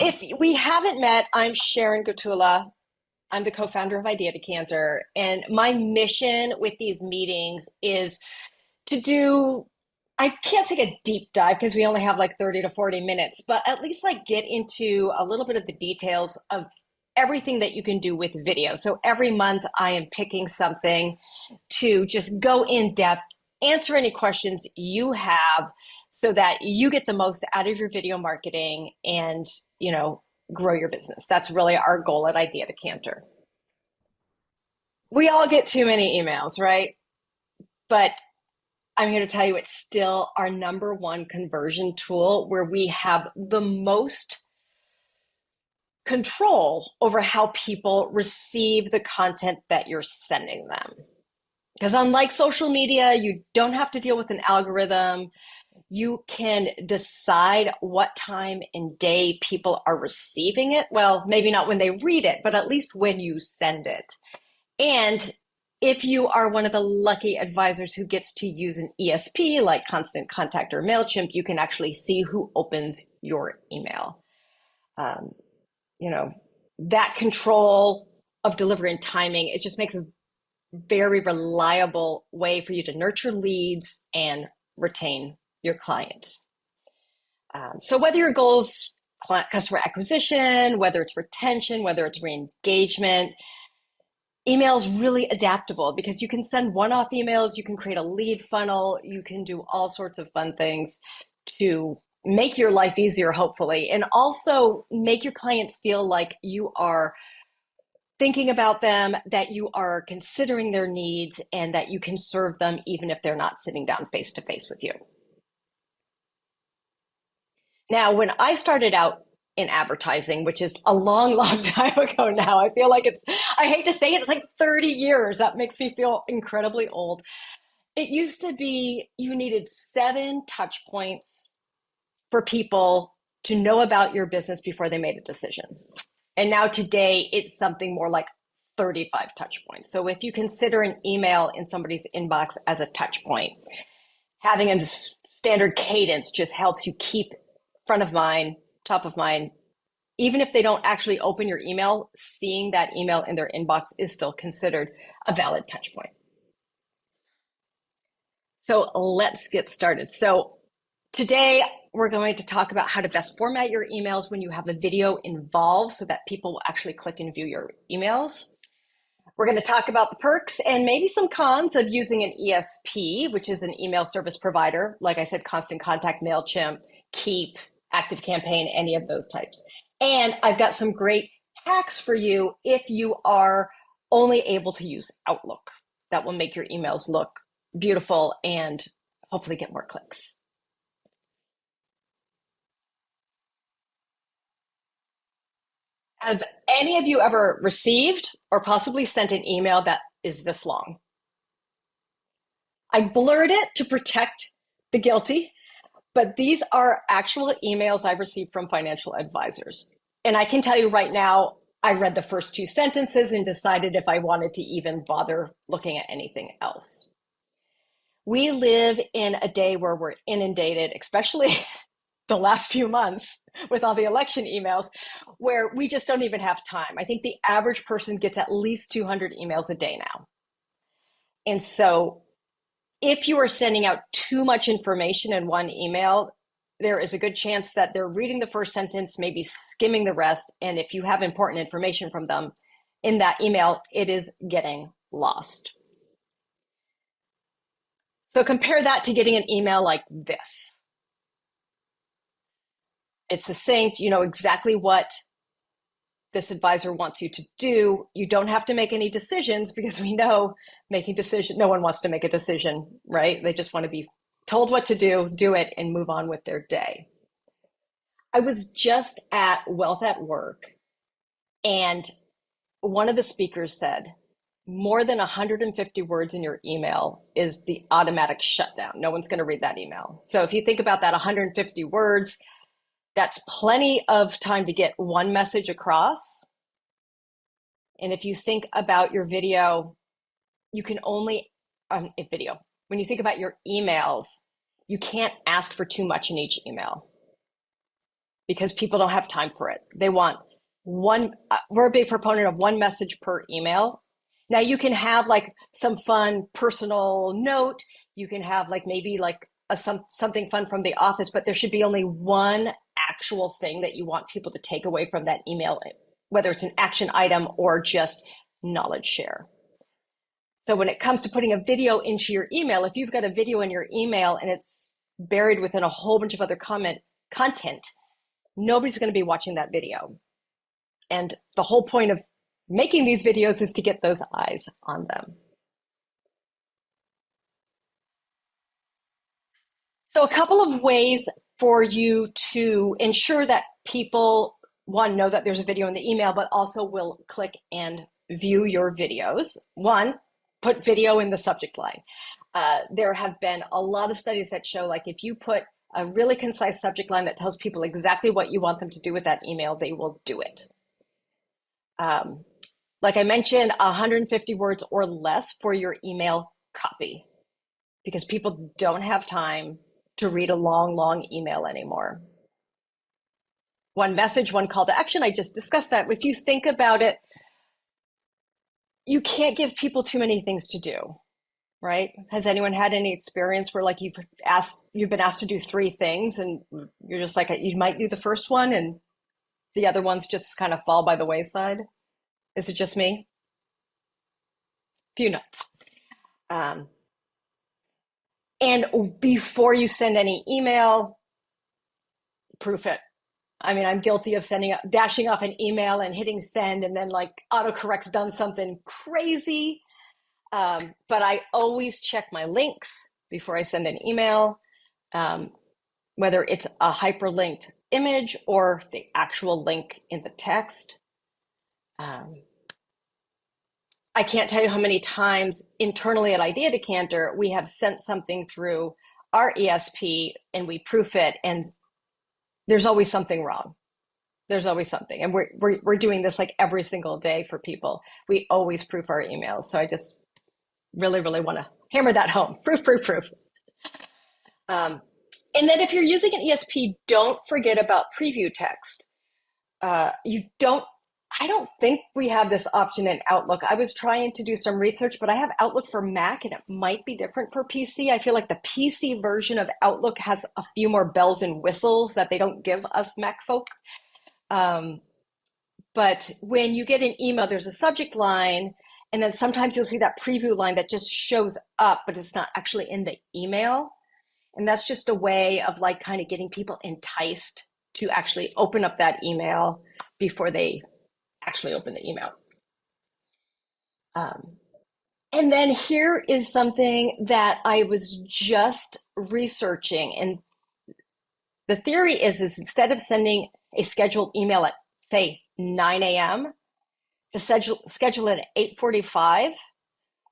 If we haven't met, I'm Sharon Gotula. I'm the co-founder of Decanter, and my mission with these meetings is to do, I can't say a deep dive because we only have like 30 to 40 minutes, but at least like get into a little bit of the details of everything that you can do with video. So every month I am picking something to just go in depth, answer any questions you have so that you get the most out of your video marketing and, you know, grow your business. That's really our goal at Idea Decanter. We all get too many emails, right? But I'm here to tell you it's still our number one conversion tool where we have the most control over how people receive the content that you're sending them. Because unlike social media, you don't have to deal with an algorithm. You can decide what time and day people are receiving it. Well, maybe not when they read it, but at least when you send it. And if you are one of the lucky advisors who gets to use an ESP like Constant Contact or MailChimp, you can actually see who opens your email. Um, you know, that control of delivery and timing, it just makes a very reliable way for you to nurture leads and retain your clients. So whether your goal is customer acquisition, whether it's retention, whether it's re-engagement, email is really adaptable because you can send one-off emails, you can create a lead funnel, you can do all sorts of fun things to make your life easier, hopefully, and also make your clients feel like you are thinking about them, that you are considering their needs, and that you can serve them even if they're not sitting down face to face with you. Now, when I started out in advertising, which is a long, long time ago now, I feel like I hate to say it, it's like 30 years. That makes me feel incredibly old. It used to be you needed 7 touch points for people to know about your business before they made a decision. And now today, it's something more like 35 touch points. So if you consider an email in somebody's inbox as a touch point, having a standard cadence just helps you keep front of mind, top of mind. Even if they don't actually open your email, seeing that email in their inbox is still considered a valid touch point. So let's get started. So today we're going to talk about how to best format your emails when you have a video involved so that people will actually click and view your emails. We're going to talk about the perks and maybe some cons of using an ESP, which is an email service provider. Like I said, Constant Contact, MailChimp, Keep, ActiveCampaign, any of those types. And I've got some great hacks for you if you are only able to use Outlook. That will make your emails look beautiful and hopefully get more clicks. Have any of you ever received or possibly sent an email that is this long? I blurred it to protect the guilty, but these are actual emails I've received from financial advisors. And I can tell you right now, I read the first 2 sentences and decided if I wanted to even bother looking at anything else. We live in a day where we're inundated, especially the last few months with all the election emails, where we just don't even have time. I think the average person gets at least 200 emails a day now. And so if you are sending out too much information in one email, there is a good chance that they're reading the first sentence, maybe skimming the rest. And if you have important information from them in that email, it is getting lost. So compare that to getting an email like this. It's succinct, you know exactly what this advisor wants you to do. You don't have to make any decisions because we know making decisions, no one wants to make a decision, right? They just want to be told what to do it, and move on with their day. I was just at Wealth at Work, and one of the speakers said, more than 150 words in your email is the automatic shutdown. No one's going to read that email. So if you think about that 150 words, that's plenty of time to get one message across. And if you think about your video, you can only, video, when you think about your emails, you can't ask for too much in each email. because people don't have time for it. They want we're a big proponent of one message per email. Now you can have like some fun personal note. You can have like maybe like something fun from the office, but there should be only one actual thing that you want people to take away from that email, whether it's an action item or just knowledge share. So when it comes to putting a video into your email, if you've got a video in your email and it's buried within a whole bunch of other content, nobody's going to be watching that video. And the whole point of making these videos is to get those eyes on them. So a couple of ways for you to ensure that people, one, know that there's a video in the email, but also will click and view your videos. One, put video in the subject line. There have been a lot of studies that show like if you put a really concise subject line that tells people exactly what you want them to do with that email, they will do it. Like I mentioned, 150 words or less for your email copy, because people don't have time to read a long email anymore. One message, one call to action. I just discussed that. If you think about it, you can't give people too many things to do, right? Has anyone had any experience where like you've been asked to do 3 things and you're just like, you might do the first one and the other ones just kind of fall by the wayside? Is it just me? Few notes. And before you send any email, proof it. I mean, I'm guilty of dashing off an email and hitting send, and then like autocorrect's done something crazy. But I always check my links before I send an email, whether it's a hyperlinked image or the actual link in the text. I can't tell you how many times internally at Idea Decanter, we have sent something through our ESP and we proof it, and there's always something wrong. There's always something. And we're doing this like every single day for people. We always proof our emails. So I just really want to hammer that home. Proof. And then if you're using an ESP, don't forget about preview text. I don't think we have this option in Outlook. I was trying to do some research, but I have Outlook for Mac and it might be different for PC. I feel like the PC version of Outlook has a few more bells and whistles that they don't give us Mac folk. But when you get an email, there's a subject line, and then sometimes you'll see that preview line that just shows up, but it's not actually in the email. And that's just a way of like kind of getting people enticed to actually open up that email before they actually open the email. And then here is something that I was just researching. And the theory is instead of sending a scheduled email at, say, 9 a.m., to schedule it at 8:45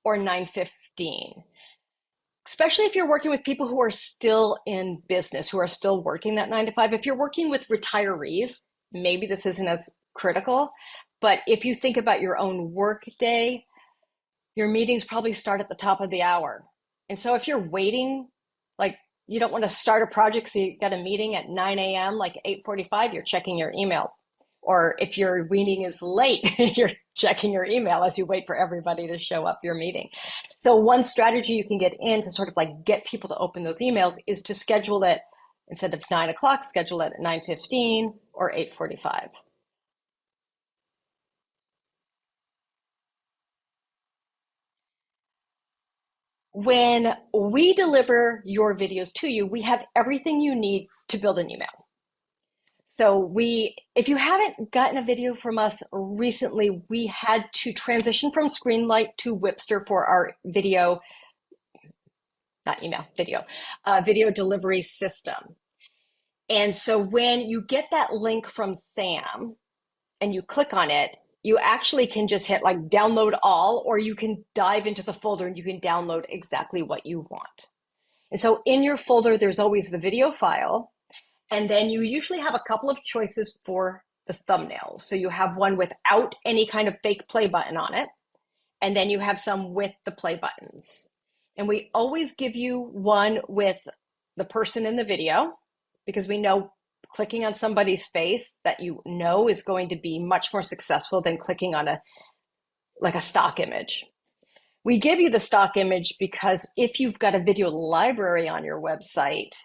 or 9:15. Especially if you're working with people who are still in business, who are still working that 9 to 5. If you're working with retirees, maybe this isn't as critical. But if you think about your own work day, your meetings probably start at the top of the hour. And so if you're waiting, like you don't want to start a project, so you got a meeting at 9 a.m., like 8:45, you're checking your email. Or if your meeting is late, you're checking your email as you wait for everybody to show up your meeting. So one strategy you can get in to sort of like get people to open those emails is to schedule it, instead of 9 o'clock, schedule it at 9:15 or 8:45. When we deliver your videos to you, we have everything you need to build an email. So if you haven't gotten a video from us recently, we had to transition from Screenlight to Whipster for our video, not email, video delivery system. And so when you get that link from Sam and you click on it, you actually can just hit like download all, or you can dive into the folder and you can download exactly what you want. And so in your folder, there's always the video file. And then you usually have a couple of choices for the thumbnails. So you have one without any kind of fake play button on it. And then you have some with the play buttons. And we always give you one with the person in the video, because we know clicking on somebody's face that you know is going to be much more successful than clicking on a stock image. We give you the stock image because if you've got a video library on your website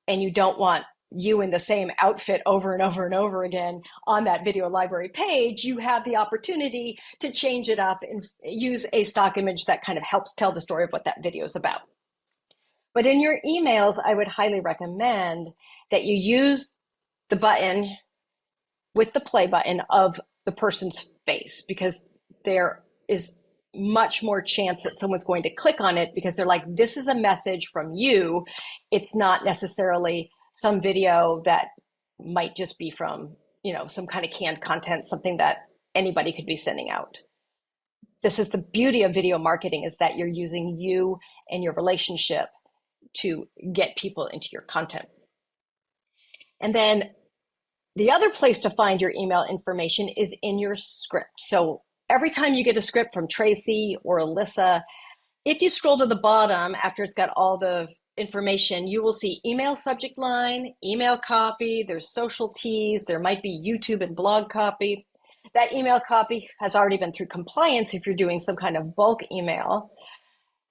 and you don't want you in the same outfit over and over and over again on that video library page, you have the opportunity to change it up and use a stock image that kind of helps tell the story of what that video is about. But in your emails, I would highly recommend that you use the button with the play button of the person's face, because there is much more chance that someone's going to click on it because they're like, this is a message from you. It's not necessarily some video that might just be from, some kind of canned content, something that anybody could be sending out. This is the beauty of video marketing, is that you're using you and your relationship to get people into your content. And then the other place to find your email information is in your script. So every time you get a script from Tracy or Alyssa, if you scroll to the bottom after it's got all the information, you will see email subject line, email copy, there's social teas, there might be YouTube and blog copy. That email copy has already been through compliance if you're doing some kind of bulk email,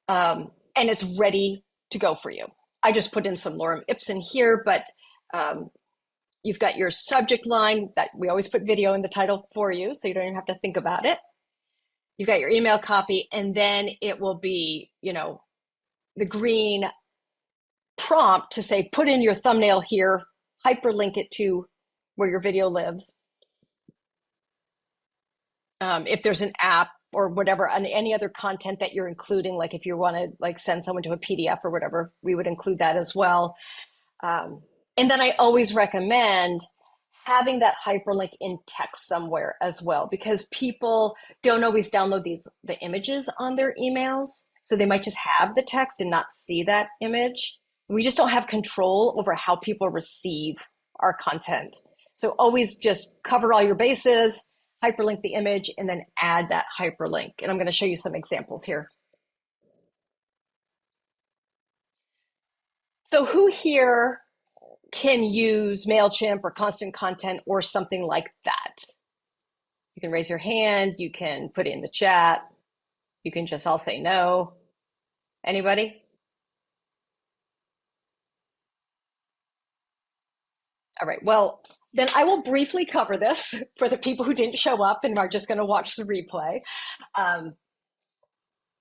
and it's ready to go for you. I just put in some lorem ipsum here, but you've got your subject line that we always put video in the title for you, so you don't even have to think about it. You've got your email copy, and then it will be, the green prompt to say, put in your thumbnail here, hyperlink it to where your video lives. If there's an app or whatever, and any other content that you're including, like if you want to send someone to a PDF or whatever, we would include that as well. And then I always recommend having that hyperlink in text somewhere as well, because people don't always download the images on their emails. So they might just have the text and not see that image. We just don't have control over how people receive our content. So always just cover all your bases, hyperlink the image, and then add that hyperlink. And I'm going to show you some examples here. So who here can use MailChimp or Constant Content or something like that? You can raise your hand, you can put it in the chat, you can just all say no. Anybody? All right, well, then I will briefly cover this for the people who didn't show up and are just going to watch the replay.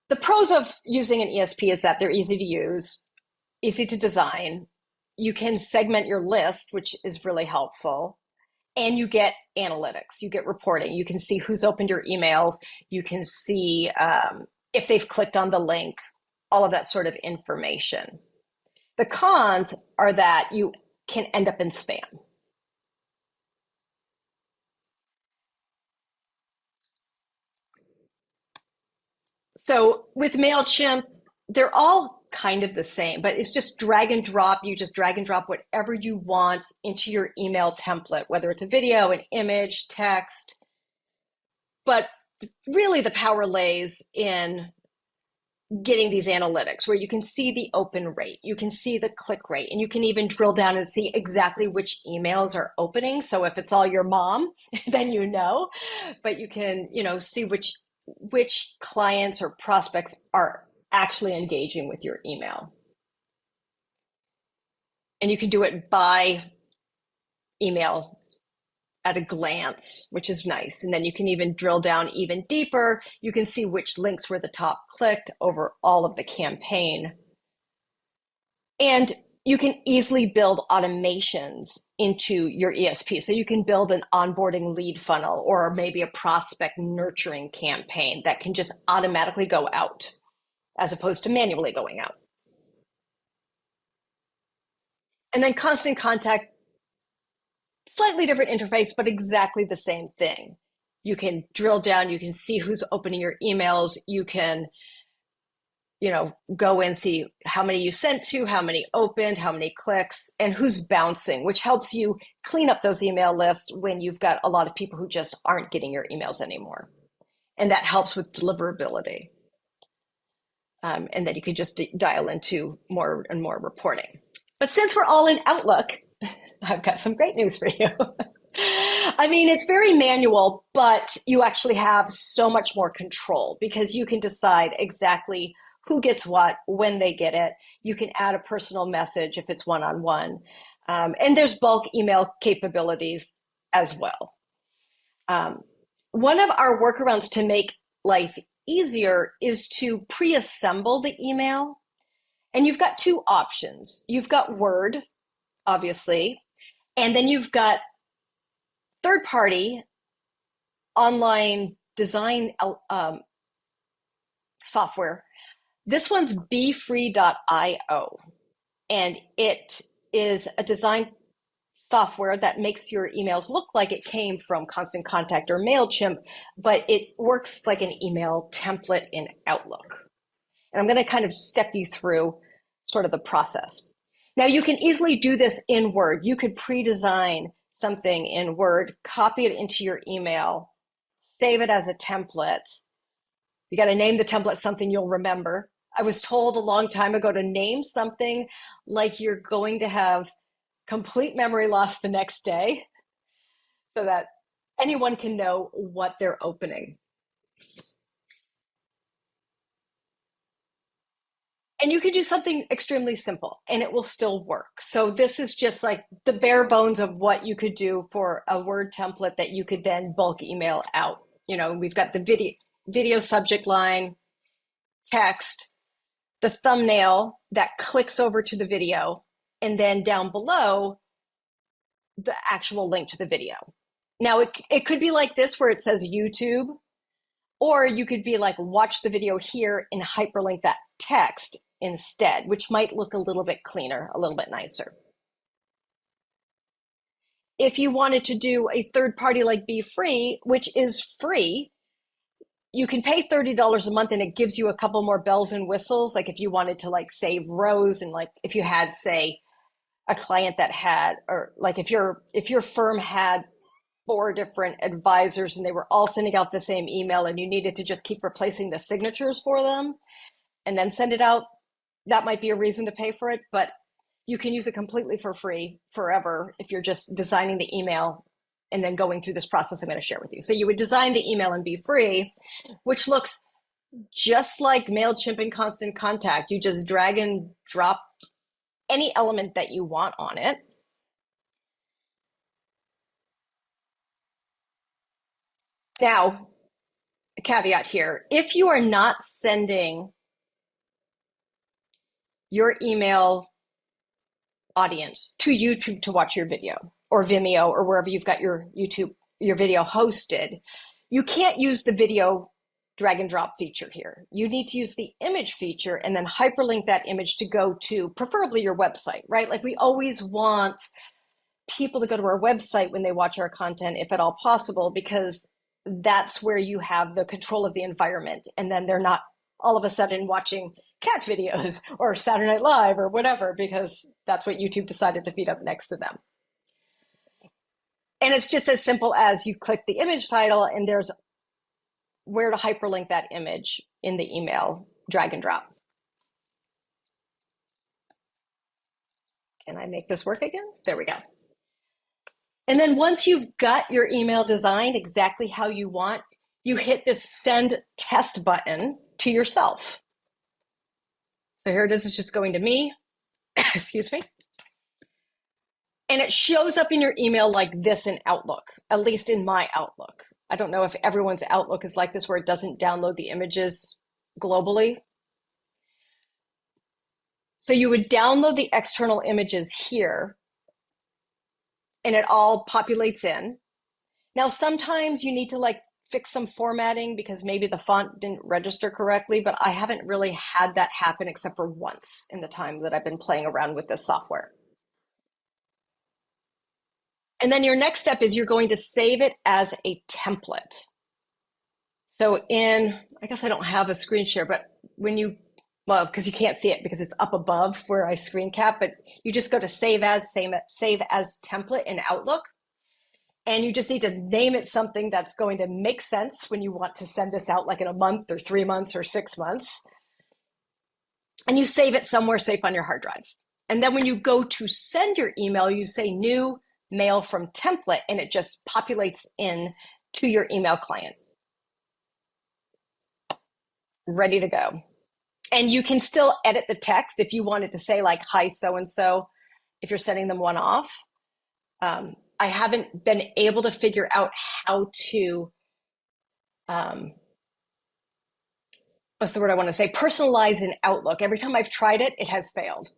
The pros of using an ESP is that they're easy to use, easy to design. You can segment your list, which is really helpful. And you get analytics, you get reporting. You can see who's opened your emails. You can see if they've clicked on the link, all of that sort of information. The cons are that you can end up in spam. So with MailChimp, they're all kind of the same, but it's just drag and drop. You just drag and drop whatever you want into your email template, whether it's a video, an image, text. But really the power lays in getting these analytics where you can see the open rate, you can see the click rate, and you can even drill down and see exactly which emails are opening. So if it's all your mom, then but you can, see which clients or prospects are actually engaging with your email. And you can do it by email at a glance, which is nice. And then you can even drill down even deeper. You can see which links were the top clicked over all of the campaign. And you can easily build automations into your ESP. So you can build an onboarding lead funnel or maybe a prospect nurturing campaign that can just automatically go out as opposed to manually going out. And then Constant Contact, slightly different interface, but exactly the same thing. You can drill down, you can see who's opening your emails, you can, go and see how many you sent to, how many opened, how many clicks, and who's bouncing, which helps you clean up those email lists when you've got a lot of people who just aren't getting your emails anymore. And that helps with deliverability. And then you can just dial into more and more reporting. But since we're all in Outlook, I've got some great news for you. I mean, it's very manual, but you actually have so much more control because you can decide exactly who gets what, when they get it. You can add a personal message if it's one on one. And there's bulk email capabilities as well. Um, One of our workarounds to make life easier is to pre assemble the email. And you've got two options. You've got Word, obviously, and then you've got third party online design software. This one's befree.io, and it is a design software that makes your emails look like it came from Constant Contact or MailChimp, but it works like an email template in Outlook. And I'm going to kind of step you through sort of the process. Now, you can easily do this in Word. You could pre-design something in Word, copy it into your email, save it as a template. You got to name the template something you'll remember. I was told a long time ago to name something like you're going to have complete memory loss the next day so that anyone can know what they're opening. And you could do something extremely simple and it will still work. So this is just like the bare bones of what you could do for a Word template that you could then bulk email out. You know, we've got the video subject line, text, the thumbnail that clicks over to the video, and then down below, the actual link to the video. Now, it could be like this where it says YouTube, or you could be like, watch the video here and hyperlink that text instead, which might look a little bit cleaner, a little bit nicer. If you wanted to do a third party like Be Free, which is free, you can pay $30 a month and it gives you a couple more bells and whistles. Like if you wanted to like save rows and like if you had, say, a client that had, or like if your firm had 4 different advisors and they were all sending out the same email and you needed to just keep replacing the signatures for them and then send it out, that might be a reason to pay for it, but you can use it completely for free forever if you're just designing the email and then going through this process I'm going to share with you. So you would design the email and Be Free, which looks just like MailChimp and Constant Contact. You just drag and drop any element that you want on it. Now, a caveat here, if you are not sending your email audience to YouTube to watch your video or Vimeo or wherever you've got your video hosted, you can't use the video drag and drop feature here. You need to use the image feature and then hyperlink that image to go to preferably your website, right? Like we always want people to go to our website when they watch our content, if at all possible, because that's where you have the control of the environment. And then they're not all of a sudden watching cat videos or Saturday Night Live or whatever, because that's what YouTube decided to feed up next to them. And it's just as simple as you click the image title and there's where to hyperlink that image in the email, drag and drop. Can I make this work again? There we go. And then once you've got your email designed exactly how you want, you hit this send test button to yourself. So here it is, it's just going to me, excuse me. And it shows up in your email like this in Outlook, at least in my Outlook. I don't know if everyone's Outlook is like this where it doesn't download the images globally. So you would download the external images here and it all populates in. Now, sometimes you need to like fix some formatting because maybe the font didn't register correctly, but I haven't really had that happen except for once in the time that I've been playing around with this software. And then your next step is you're going to save it as a template. So I guess I don't have a screen share, but because you can't see it because it's up above where I screen cap, but you just go to save as template in Outlook. And you just need to name it something that's going to make sense when you want to send this out like in a month or 3 months or 6 months. And you save it somewhere safe on your hard drive. And then when you go to send your email, you say new mail from template, and it just populates in to your email client. Ready to go. And you can still edit the text if you wanted to say like, hi, so-and-so, if you're sending them one off. I haven't been able to figure out how to, what's the word I want to say, personalize in Outlook. Every time I've tried it, it has failed.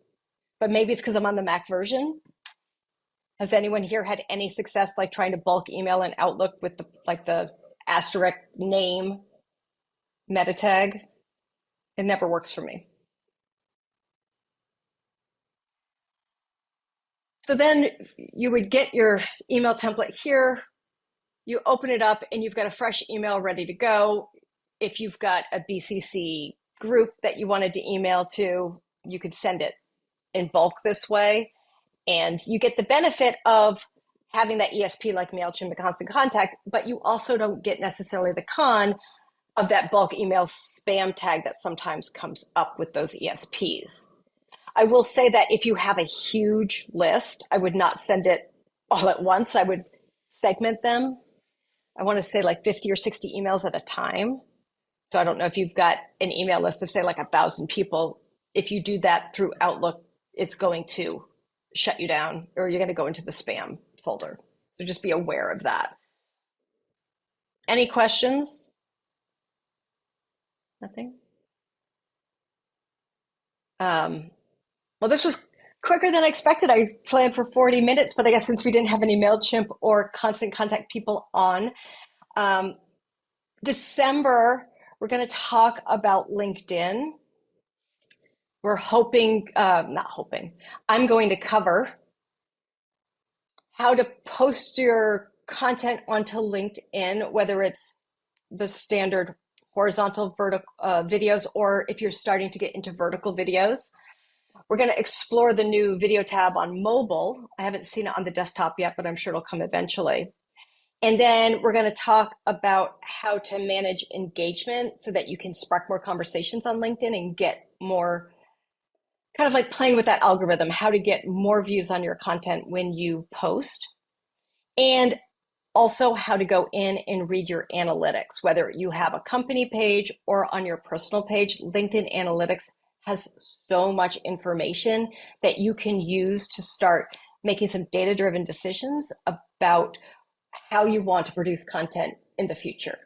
But maybe it's because I'm on the Mac version. Has anyone here had any success like trying to bulk email in Outlook with the asterisk name meta tag? It never works for me. So then you would get your email template here. You open it up and you've got a fresh email ready to go. If you've got a BCC group that you wanted to email to, you could send it in bulk this way. And you get the benefit of having that ESP like MailChimp and Constant Contact, but you also don't get necessarily the con of that bulk email spam tag that sometimes comes up with those ESPs. I will say that if you have a huge list, I would not send it all at once. I would segment them. I want to say like 50 or 60 emails at a time. So I don't know if you've got an email list of say like 1,000 people. If you do that through Outlook, it's going to shut you down or you're going to go into the spam folder. So just be aware of that. Any questions? Nothing? Well, this was quicker than I expected. I planned for 40 minutes, but I guess since we didn't have any MailChimp or Constant Contact people on, December, we're going to talk about LinkedIn. We're hoping, not hoping, I'm going to cover how to post your content onto LinkedIn, whether it's the standard horizontal vertical videos, or if you're starting to get into vertical videos. We're going to explore the new video tab on mobile. I haven't seen it on the desktop yet, but I'm sure it'll come eventually. And then we're going to talk about how to manage engagement so that you can spark more conversations on LinkedIn and get more, kind of like playing with that algorithm, how to get more views on your content when you post. And also how to go in and read your analytics, whether you have a company page or on your personal page. LinkedIn Analytics has so much information that you can use to start making some data-driven decisions about how you want to produce content in the future.